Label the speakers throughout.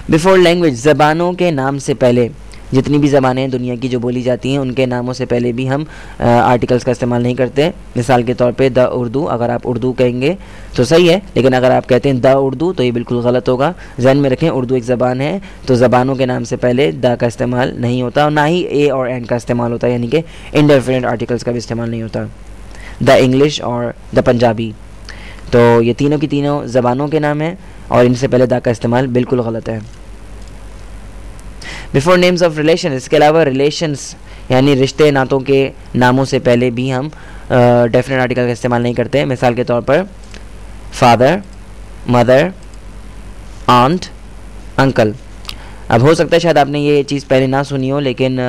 Speaker 1: Before language, ज़बानों के नाम से पहले, जितनी भी ज़बानें हैं दुनिया की जो बोली जाती हैं उनके नामों से पहले भी हम आर्टिकल्स का इस्तेमाल नहीं करते। मिसाल के तौर पे द उर्दू, अगर आप उर्दू कहेंगे तो सही है, लेकिन अगर आप कहते हैं द उर्दू तो ये बिल्कुल गलत होगा। जहन में रखें, उर्दू एक ज़बान है, तो ज़बानों के नाम से पहले द का इस्तेमाल नहीं होता, और ना ही ए और एन का इस्तेमाल होता है, यानी कि इंडेफिनिट आर्टिकल्स का भी इस्तेमाल नहीं होता। द इंग्लिश और द पंजाबी, तो ये तीनों की तीनों ज़बानों के नाम हैं और इनसे पहले द का इस्तेमाल बिल्कुल गलत है। बिफोर नेम्स ऑफ रिलेशन, इसके अलावा रिलेशंस यानी रिश्ते नातों के नामों से पहले भी हम डेफिनेट आर्टिकल का इस्तेमाल नहीं करते। मिसाल के तौर पर फादर, मदर, आंट, अंकल। अब हो सकता है शायद आपने ये चीज़ पहले ना सुनी हो, लेकिन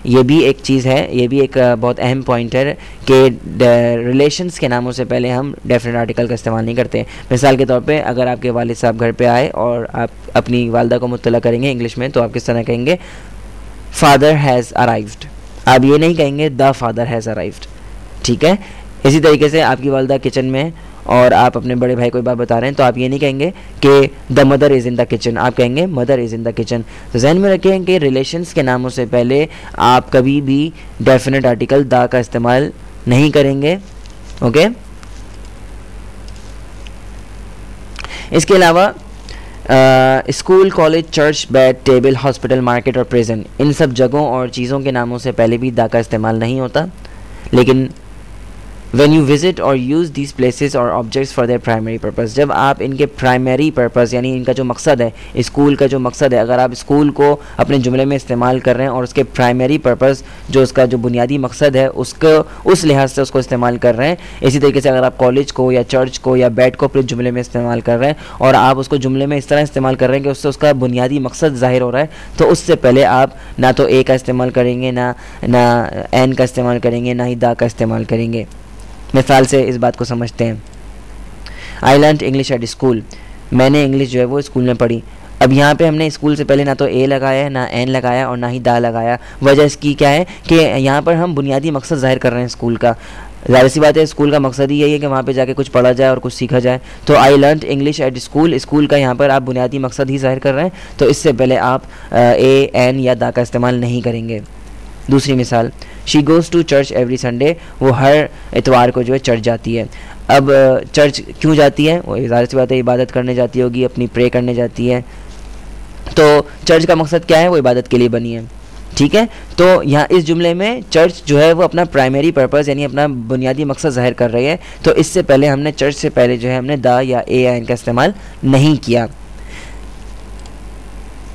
Speaker 1: ये भी एक चीज़ है, ये भी एक बहुत अहम पॉइंट है कि रिलेशंस के नामों से पहले हम डेफिनेट आर्टिकल का इस्तेमाल नहीं करते। मिसाल के तौर पे अगर आपके वालिद साहब घर पे आए और आप अपनी वालदा को मुत्तला करेंगे इंग्लिश में, तो आप किस तरह कहेंगे? Father has arrived. आप ये नहीं कहेंगे द फादर हैज़ अराइव्ड, ठीक है। इसी तरीके से आपकी वालदा किचन में और आप अपने बड़े भाई को बात बता रहे हैं, तो आप ये नहीं कहेंगे कि the mother is in the kitchen, आप कहेंगे mother is in the kitchen. तो जहन में रखें कि रिलेशंस के नामों से पहले आप कभी भी डेफिनेट आर्टिकल द का इस्तेमाल नहीं करेंगे, ओके। इसके अलावा school, college, church, bed, table, hospital, market और प्रिजन, इन सब जगहों और चीज़ों के नामों से पहले भी द का इस्तेमाल नहीं होता। लेकिन When you visit or use these places or objects for their primary purpose, जब आप इनके प्राइमरी पर्पस यानी इनका जो मकसद है, स्कूल का जो मकसद है, अगर आप स्कूल को अपने जुमले में इस्तेमाल कर रहे हैं और उसके प्राइमरी पर्पस जो उसका जो बुनियादी मकसद है उसको उस लिहाज से उसको इस्तेमाल कर रहे हैं, इसी तरीके से अगर आप कॉलेज को या चर्च को या बेड को अपने जुमले में इस्तेमाल कर रहे हैं और आप उसको जुमले में इस तरह इस्तेमाल कर रहे हैं कि उससे उसका बुनियादी मकसद ज़ाहिर हो रहा है, तो उससे पहले आप ना तो ए का इस्तेमाल करेंगे, ना एन का इस्तेमाल करेंगे, ना ही दा का इस्तेमाल करेंगे। मिसाल से इस बात को समझते हैं। I learn English at school, मैंने इंग्लिश जो है वो स्कूल में पढ़ी। अब यहाँ पे हमने स्कूल से पहले ना तो ए लगाया है, ना एन लगाया और ना ही दा लगाया। वजह इसकी क्या है कि यहाँ पर हम बुनियादी मकसद ज़ाहिर कर रहे हैं स्कूल का। ज़ाहिर सी बात है, स्कूल का मकसद ही यही है कि वहाँ पे जाके कुछ पढ़ा जाए और कुछ सीखा जाए। तो I learn English at school, school का यहाँ पर आप बुनियादी मकसद ही ज़ाहिर कर रहे हैं, तो इससे पहले आप ए, एन या दा का इस्तेमाल नहीं करेंगे। दूसरी मिसाल, she goes to church every Sunday, वो हर इतवार को जो है चर्च जाती है। अब चर्च क्यों जाती है? वो ज़ाहिर सी बात है इबादत करने जाती होगी, अपनी प्रे करने जाती है। तो चर्च का मकसद क्या है? वो इबादत के लिए बनी है, ठीक है। तो यहाँ इस जुमले में चर्च जो है वो अपना प्राइमरी पर्पस यानी अपना बुनियादी मकसद ज़ाहिर कर रही है, तो इससे पहले हमने चर्च से पहले जो है हमने दा या ए या एन का इस्तेमाल नहीं किया।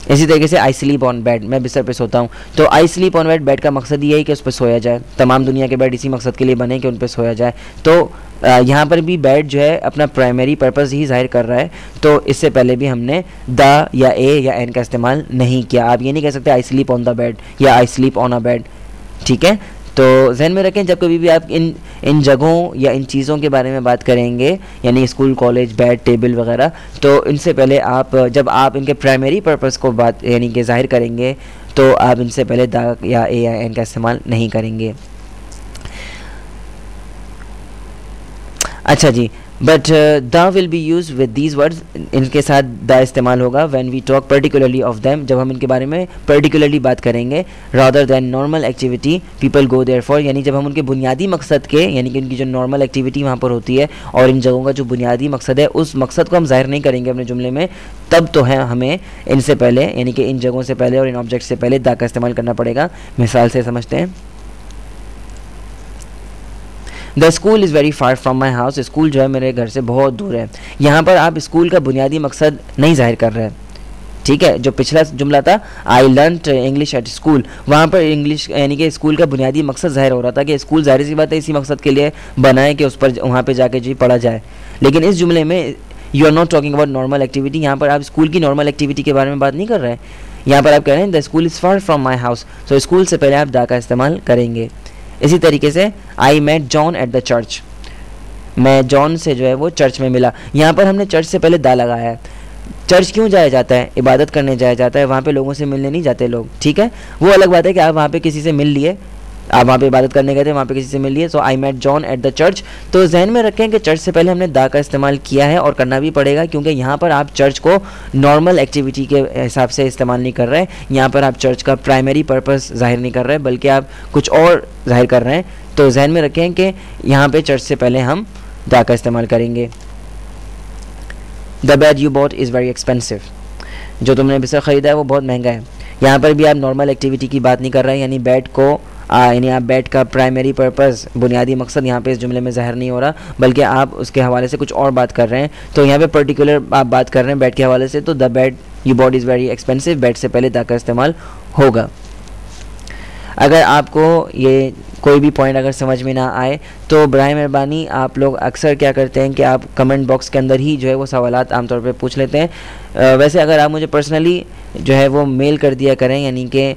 Speaker 1: इसी तरीके से आई स्लीप ऑन बेड, मैं बिस्तर पे सोता हूँ। तो आई स्लीप ऑन बेड, बेड का मकसद ये है कि उस पर सोया जाए। तमाम दुनिया के बेड इसी मकसद के लिए बने कि उन पर सोया जाए। तो यहाँ पर भी बेड जो है अपना प्राइमरी पर्पस ही जाहिर कर रहा है, तो इससे पहले भी हमने द या ए या एन का इस्तेमाल नहीं किया। आप ये नहीं कह सकते I sleep on the bed या I sleep on a bed, ठीक है। तो जहन में रखें, जब कभी भी आप इन जगहों या इन चीज़ों के बारे में बात करेंगे, यानी स्कूल, कॉलेज, बेड, टेबल वगैरह, तो इनसे पहले आप जब आप इनके प्राइमरी पर्पस को बात यानी कि जाहिर करेंगे, तो आप इनसे पहले दा या ए या एन का इस्तेमाल नहीं करेंगे। अच्छा जी, but the will be use with these words, इनके साथ द इस्तेमाल होगा when we talk particularly of them, जब हम इनके बारे में पर्टिकुलरली बात करेंगे। Rather than normal activity people go there for, यानी जब हम उनके बुनियादी मकसद के यानी कि उनकी जो नॉर्मल एक्टिविटी वहाँ पर होती है और इन जगहों का जो बुनियादी मकसद है उस मकसद को हम जाहिर नहीं करेंगे अपने जुमले में, तब तो है हमें इनसे पहले यानी कि इन जगहों से पहले और इन ऑब्जेक्ट से पहले द का इस्तेमाल करना पड़ेगा। मिसाल से समझते हैं। The school is very far from my house, school जो है मेरे घर से बहुत दूर है। यहाँ पर आप स्कूल का बुनियादी मकसद नहीं जाहिर कर रहे हैं, ठीक है। जो पिछला जुमला था I learn English at school, वहाँ पर इंग्लिश यानी कि स्कूल का बुनियादी मकसद जाहिर हो रहा था कि स्कूल जाहिर सी बात है इसी मकसद के लिए बना है कि उस पर वहाँ पर जाके जी पढ़ा जाए। लेकिन इस जुमले में you are not talking about normal activity, यहाँ पर आप स्कूल की नॉर्मल एक्टिविटी के बारे में बात नहीं कर रहे हैं। यहाँ पर आप कह रहे हैं the school is far from my house, तो स्कूल से पहले आप द का इस्तेमाल करेंगे। इसी तरीके से I met John at the church, मैं जॉन से जो है वो चर्च में मिला। यहाँ पर हमने चर्च से पहले दा लगाया है। चर्च क्यों जाया जाता है? इबादत करने जाया जाता है, वहाँ पे लोगों से मिलने नहीं जाते लोग, ठीक है। वो अलग बात है कि आप वहाँ पे किसी से मिल लिए, आप वहाँ पे इबादत करने गए थे, वहाँ पे किसी से मिल लिए, so I met John at the church. तो जहन में रखें कि चर्च से पहले हमने द का इस्तेमाल किया है और करना भी पड़ेगा, क्योंकि यहाँ पर आप चर्च को नॉर्मल एक्टिविटी के हिसाब से इस्तेमाल नहीं कर रहे हैं। यहाँ पर आप चर्च का प्राइमरी पर्पस जाहिर नहीं कर रहे हैं, बल्कि आप कुछ और जाहिर कर रहे हैं। तो जहन में रखें कि यहाँ पे चर्च से पहले हम द का इस्तेमाल करेंगे। The bed you bought is very expensive, जो तुमने बिस्तर ख़रीदा है वो बहुत महंगा है। यहाँ पर भी आप नॉर्मल एक्टिविटी की बात नहीं कर रहे हैं, यानी बेड को यानी आप बेड का प्राइमरी पर्पस, बुनियादी मकसद यहाँ पे इस जुमले में ज़ाहिर नहीं हो रहा, बल्कि आप उसके हवाले से कुछ और बात कर रहे हैं। तो यहाँ पे पर्टिकुलर आप बात कर रहे हैं बेड के हवाले से, तो the bed you bought is very expensive, bed से पहले द का इस्तेमाल होगा। अगर आपको ये कोई भी पॉइंट अगर समझ में ना आए तो बराए मेहरबानी आप लोग अक्सर क्या करते हैं कि आप कमेंट बॉक्स के अंदर ही जो है वो सवालात आमतौर पे पूछ लेते हैं। वैसे अगर आप मुझे पर्सनली जो है वो मेल कर दिया करें, यानी कि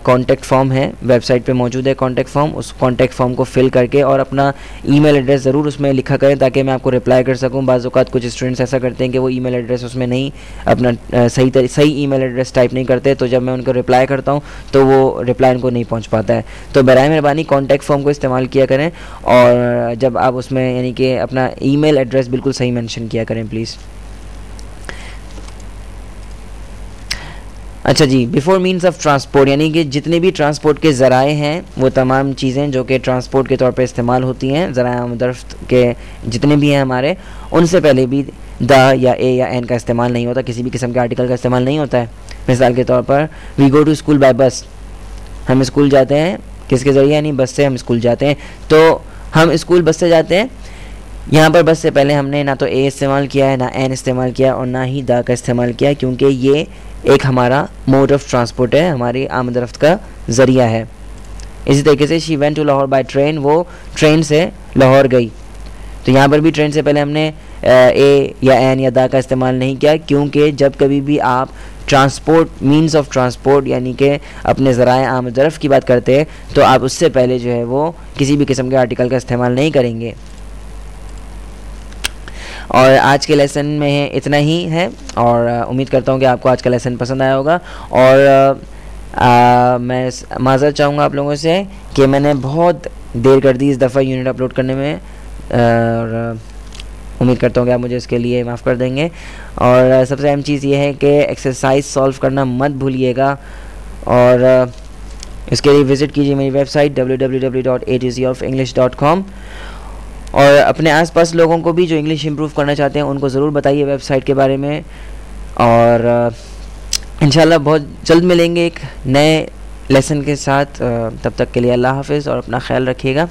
Speaker 1: कॉन्टेक्ट फॉर्म है वेबसाइट पे मौजूद है कॉन्टेक्ट फॉर्म, उस कॉन्टेक्ट फॉर्म को फिल करके और अपना ईमेल एड्रेस ज़रूर उसमें लिखा करें ताकि मैं आपको रिप्लाई कर सकूं। बाज़ औक़ात कुछ स्टूडेंट्स ऐसा करते हैं कि वो ईमेल एड्रेस उसमें नहीं अपना सही ईमेल एड्रेस टाइप नहीं करते, तो जब मैं उनको रिप्लाई करता हूँ तो वो रिप्लाई उनको नहीं पहुँच पाता है। तो बराए मेहरबानी कॉन्टेक्ट फॉर्म को इस्तेमाल किया करें और जब आप उसमें यानी कि अपना ईमेल एड्रेस बिल्कुल सही मेंशन किया करें प्लीज़। अच्छा जी, बिफोर मीन्स ऑफ ट्रांसपोर्ट, यानी कि जितने भी ट्रांसपोर्ट के ज़राए हैं वो तमाम चीज़ें जो कि ट्रांसपोर्ट के तौर पे इस्तेमाल होती हैं, ज़राए आमदरफ्त के जितने भी हैं हमारे, उनसे पहले भी द या ए या एन का इस्तेमाल नहीं होता, किसी भी किस्म के आर्टिकल का इस्तेमाल नहीं होता है। मिसाल के तौर पर we go to school by bus, हम स्कूल जाते हैं किसके ज़रिए, यानी बस से हम स्कूल जाते हैं। तो हम स्कूल बस से जाते हैं, यहाँ पर बस से पहले हमने ना तो ए इस्तेमाल किया है, ना एन इस्तेमाल किया और ना ही द का इस्तेमाल किया, क्योंकि ये एक हमारा मोड ऑफ ट्रांसपोर्ट है, हमारी आमदरफ्त का ज़रिया है। इसी तरीके से she went to Lahore by train, वो ट्रेन से लाहौर गई। तो यहाँ पर भी ट्रेन से पहले हमने ए या एन या द का इस्तेमाल नहीं किया, क्योंकि जब कभी भी आप ट्रांसपोर्ट मीन्स ऑफ ट्रांसपोर्ट यानी कि अपने ज़राए आमदरफ्त की बात करते हैं तो आप उससे पहले जो है वो किसी भी किस्म के आर्टिकल का इस्तेमाल नहीं करेंगे। और आज के लेसन में इतना ही है और उम्मीद करता हूँ कि आपको आज का लेसन पसंद आया होगा। और मैं माज़रत चाहूँगा आप लोगों से कि मैंने बहुत देर कर दी इस दफ़ा यूनिट अपलोड करने में, और उम्मीद करता हूँ कि आप मुझे इसके लिए माफ़ कर देंगे। और सबसे अहम चीज़ ये है कि एक्सरसाइज सॉल्व करना मत भूलिएगा, और इसके लिए विज़िट कीजिए मेरी वेबसाइट www.atzoffenglish.com। और अपने आसपास लोगों को भी जो इंग्लिश इम्प्रूव करना चाहते हैं उनको ज़रूर बताइए वेबसाइट के बारे में। और इंशाल्लाह बहुत जल्द मिलेंगे एक नए लेसन के साथ। तब तक के लिए अल्लाह हाफ़िज़ और अपना ख्याल रखिएगा।